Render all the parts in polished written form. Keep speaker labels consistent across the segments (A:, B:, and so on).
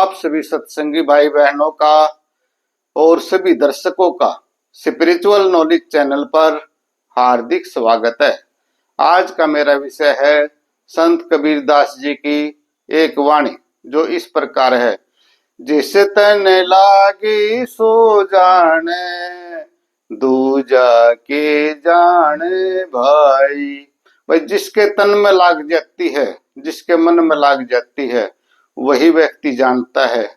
A: आप सभी सत्संगी भाई बहनों का और सभी दर्शकों का स्पिरिचुअल नॉलेज चैनल पर हार्दिक स्वागत है। आज का मेरा विषय है संत कबीरदास जी की एक वाणी जो इस प्रकार है। जिस तन लागी सो जाने, दूजा के जाने भाई। भाई जिसके तन में लाग जाती है, जिसके मन में लाग जाती है, वही व्यक्ति जानता है।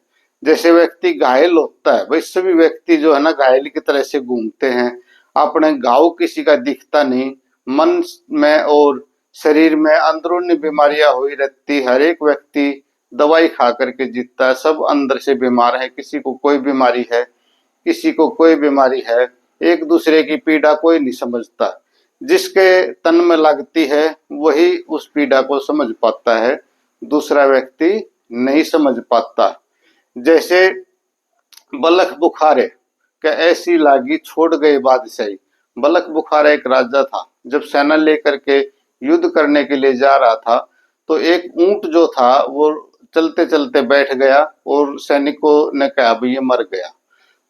A: जैसे व्यक्ति घायल होता है, भाई सभी व्यक्ति जो है ना घायल की तरह से घूमते हैं। अपने घाव किसी का दिखता नहीं, मन में और शरीर में अंदरूनी बीमारियां हुई रहती। हर एक व्यक्ति दवाई खा करके जीतता है, सब अंदर से बीमार है। किसी को कोई बीमारी है, किसी को कोई बीमारी है। एक दूसरे की पीड़ा कोई नहीं समझता। जिसके तन में लगती है वही उस पीड़ा को समझ पाता है, दूसरा व्यक्ति नहीं समझ पाता। जैसे बलख बुखारे के ऐसी लागी छोड़ गए बादशाही। बलख बुखारा एक राजा था। जब सेना लेकर के युद्ध करने के लिए जा रहा था तो एक ऊंट जो था वो चलते चलते बैठ गया और सैनिकों ने कहा भाई ये मर गया।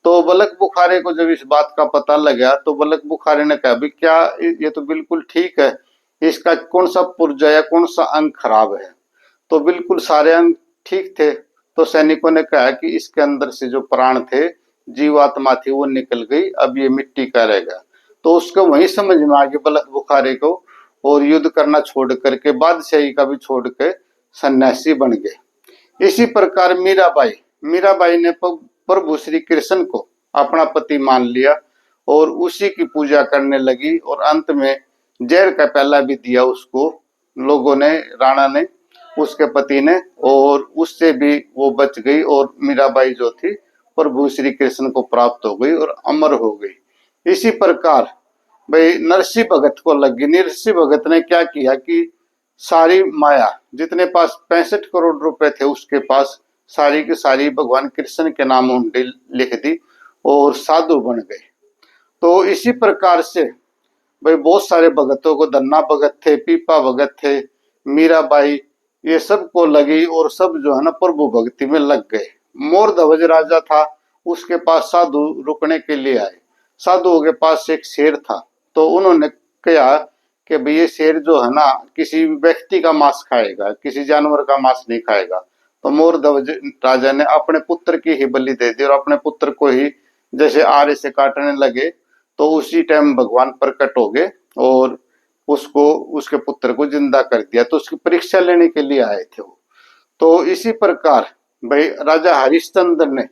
A: तो बलख बुखारे को जब इस बात का पता लगा तो बलख बुखारे ने कहा भाई क्या ये तो बिल्कुल ठीक है, इसका कौन सा पुर्जा या कौन सा अंग खराब है? तो बिल्कुल सारे अंग ठीक थे। तो सैनिकों ने कहा कि इसके अंदर से जो प्राण थे, जीवात्मा थी, वो निकल गई, अब ये मिट्टी का रहेगा। तो उसको वही समझ में आ गया बलख बुखारे को, और युद्ध करना छोड़ करके बादशाही का भी छोड़ के सन्यासी बन गए। इसी प्रकार मीराबाई ने प्रभु श्री कृष्ण को अपना पति मान लिया और उसी की पूजा करने लगी, और अंत में जहर का प्याला भी दिया उसको लोगों ने, राणा ने, उसके पति ने, और उससे भी वो बच गई। और मीराबाई जो थी प्रभु श्री कृष्ण को प्राप्त हो गई और अमर हो गई। इसी प्रकार भाई नरसिंह भगत को लगी। नरसिंह भगत ने क्या किया कि सारी माया, जितने पास 65 करोड़ रुपए थे उसके पास, सारी की सारी भगवान कृष्ण के नाम उन्हें लिख दी और साधु बन गए। तो इसी प्रकार से भाई बहुत सारे भगतों को, धन्ना भगत थे, पीपा भगत थे, मीराबाई, ये सब को लगी और सब जो है ना प्रभु भक्ति में लग गए। मोरध्वज राजा था, उसके पास साधु रुकने के लिए आए। साधुओं के पास एक शेर था, तो उन्होंने कहा कि भाई ये शेर जो है ना किसी व्यक्ति का मांस खाएगा, किसी जानवर का मांस नहीं खाएगा। तो मोरध्वज राजा ने अपने पुत्र की ही बलि दे दी और अपने पुत्र को ही जैसे आरे से काटने लगे तो उसी टाइम भगवान प्रकट हो गए और उसको, उसके पुत्र को जिंदा कर दिया। तो उसकी परीक्षा लेने के लिए आए थे वो। तो इसी प्रकार भाई राजा हरिश्चंद्र ने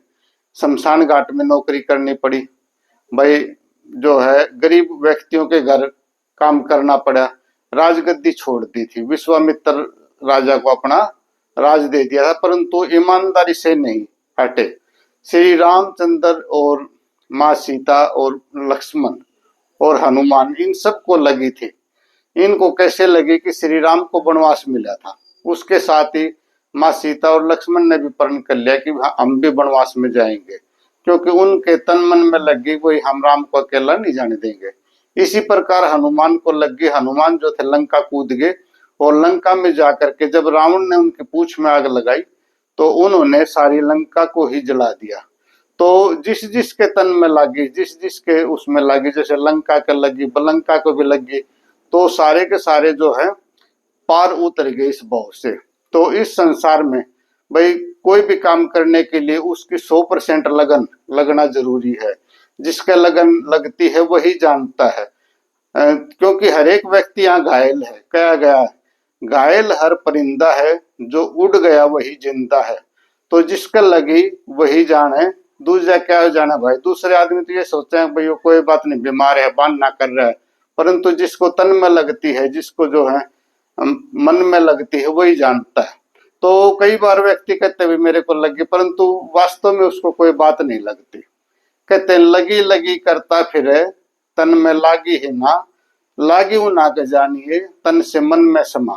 A: शमशान घाट में नौकरी करनी पड़ी। भाई जो है गरीब व्यक्तियों के घर काम करना पड़ा। राजगद्दी छोड़ दी थी, विश्वामित्र राजा को अपना राज दे दिया था, परंतु ईमानदारी से नहीं हटे। श्री रामचंद्र और माँ सीता और लक्ष्मण और हनुमान, इन सबको लगी थी। इनको कैसे लगी कि श्री राम को वनवास मिला था, उसके साथ ही माँ सीता और लक्ष्मण ने भी प्रण कर लिया कि हम भी वनवास में जाएंगे, क्योंकि उनके तन मन में लग गई कोई हम राम को अकेला नहीं जाने देंगे। इसी प्रकार हनुमान को लग गई। हनुमान जो थे लंका कूद गए और लंका में जाकर के जब रावण ने उनकी पूंछ में आग लगाई तो उन्होंने सारी लंका को ही जला दिया। तो जिस जिसके तन में लगी, जिस जिसके उसमें लगी, जैसे लंका के लगी बलंका को भी लगी, तो सारे के सारे जो है पार उतर गए इस भाव से। तो इस संसार में भाई कोई भी काम करने के लिए उसकी 100% लगन लगना जरूरी है। जिसका लगन लगती है वही जानता है। क्योंकि हर एक व्यक्ति यहाँ घायल है। कहा गया है घायल हर परिंदा है, जो उड़ गया वही जिंदा है। तो जिसका लगी वही जाने, दूसरा क्या जाना भाई। दूसरे आदमी तो ये सोचते हैं भाई वो कोई बात नहीं, बीमार है, बहाना कर रहा है, परंतु जिसको तन में लगती है, जिसको जो है मन में लगती है, वही जानता है। तो कई बार व्यक्ति कहते हैं मेरे को लगी, परंतु वास्तव में उसको कोई बात नहीं लगती। कहते हैं लगी लगी करता फिरे, तन में लागी है ना, लागी हूं ना के जानिए, तन से मन में समा।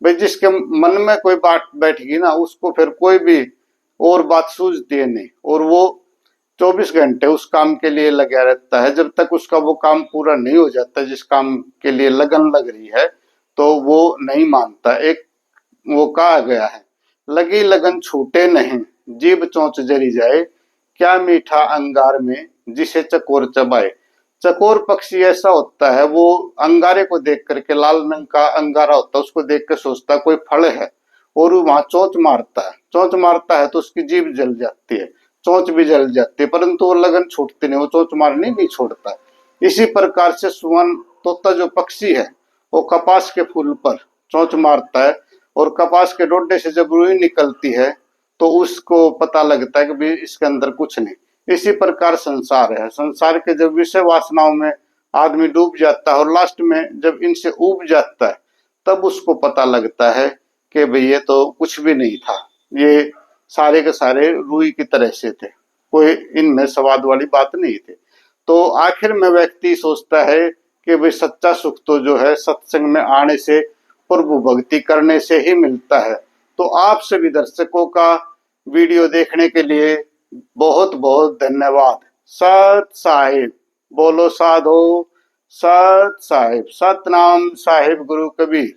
A: भाई जिसके मन में कोई बात बैठेगी ना, उसको फिर कोई भी और बात सूझती है नहीं, और वो 24 घंटे उस काम के लिए लगा रहता है। जब तक उसका वो काम पूरा नहीं हो जाता जिस काम के लिए लगन लग रही है, तो वो नहीं मानता। एक वो कहा गया है लगी लगन छूटे नहीं, जीभ चोंच जरी जाए, क्या मीठा अंगार में जिसे चकोर चबाए। चकोर पक्षी ऐसा होता है, वो अंगारे को देख करके, लाल रंग का अंगारा होता है, उसको देख कर सोचता है कोई फल है, और वो वहां चोंच मारता है। चोंच मारता है तो उसकी जीभ जल जाती है, चोंच भी जल जाती है, परंतु वो लगन छूटती नहीं, वो चोंच मारनी नहीं छोड़ता। इसी प्रकार से सुवन तोता जो पक्षी है, वो कपास के फूल पर चोंच मारता है, और कपास के डोडे से जब रुई निकलती है तो उसको पता लगता है कि भी इसके अंदर कुछ नहीं। इसी प्रकार संसार है, संसार के जब विषय वासनाओं में आदमी डूब जाता है और लास्ट में जब इनसे उब जाता है, तब उसको पता लगता है कि भाई ये तो कुछ भी नहीं था, ये सारे के सारे रुई की तरह से थे, कोई इनमें स्वाद वाली बात नहीं थी। तो आखिर में व्यक्ति सोचता है कि भाई सच्चा सुख तो जो है सत्संग में आने से, प्रभु भक्ति करने से ही मिलता है। तो आप सभी दर्शकों का वीडियो देखने के लिए बहुत बहुत धन्यवाद। सत साहिब बोलो, साधो सत साहिब, सतनाम साहिब गुरु कबीर।